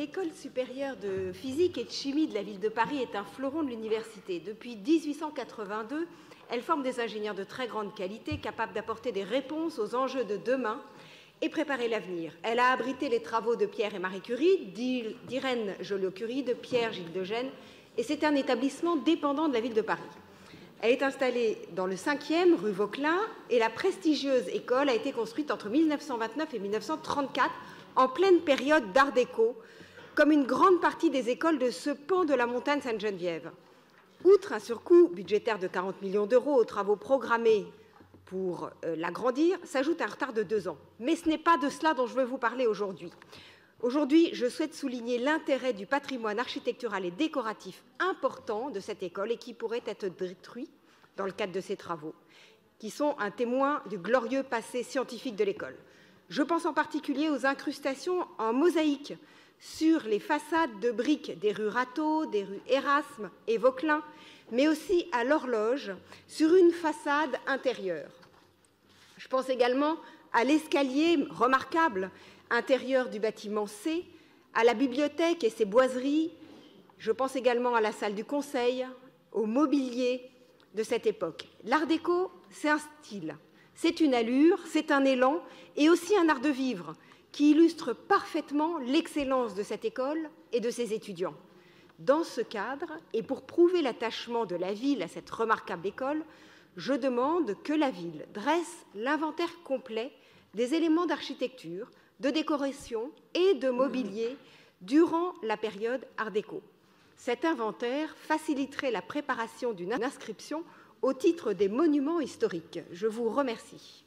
L'École supérieure de physique et de chimie de la ville de Paris est un fleuron de l'université. Depuis 1882, elle forme des ingénieurs de très grande qualité, capables d'apporter des réponses aux enjeux de demain et préparer l'avenir. Elle a abrité les travaux de Pierre et Marie Curie, d'Irène Joliot-Curie, de Pierre Gilles de Gennes, et c'est un établissement dépendant de la ville de Paris. Elle est installée dans le 5e, rue Vauquelin, et la prestigieuse école a été construite entre 1929 et 1934, en pleine période d'Art déco, comme une grande partie des écoles de ce pan de la montagne Sainte-Geneviève. Outre un surcoût budgétaire de 40 millions d'euros aux travaux programmés pour l'agrandir, s'ajoute un retard de 2 ans. Mais ce n'est pas de cela dont je veux vous parler aujourd'hui. Aujourd'hui, je souhaite souligner l'intérêt du patrimoine architectural et décoratif important de cette école et qui pourrait être détruit dans le cadre de ces travaux, qui sont un témoin du glorieux passé scientifique de l'école. Je pense en particulier aux incrustations en mosaïque sur les façades de briques des rues Rateau, des rues Erasme et Vauquelin, mais aussi à l'horloge sur une façade intérieure. Je pense également à l'escalier remarquable intérieur du bâtiment C, à la bibliothèque et ses boiseries. Je pense également à la salle du conseil, au mobilier de cette époque. L'art déco, c'est un style, c'est une allure, c'est un élan et aussi un art de vivre qui illustre parfaitement l'excellence de cette école et de ses étudiants. Dans ce cadre, et pour prouver l'attachement de la ville à cette remarquable école, je demande que la ville dresse l'inventaire complet des éléments d'architecture, de décoration et de mobilier durant la période Art déco. Cet inventaire faciliterait la préparation d'une inscription au titre des monuments historiques. Je vous remercie.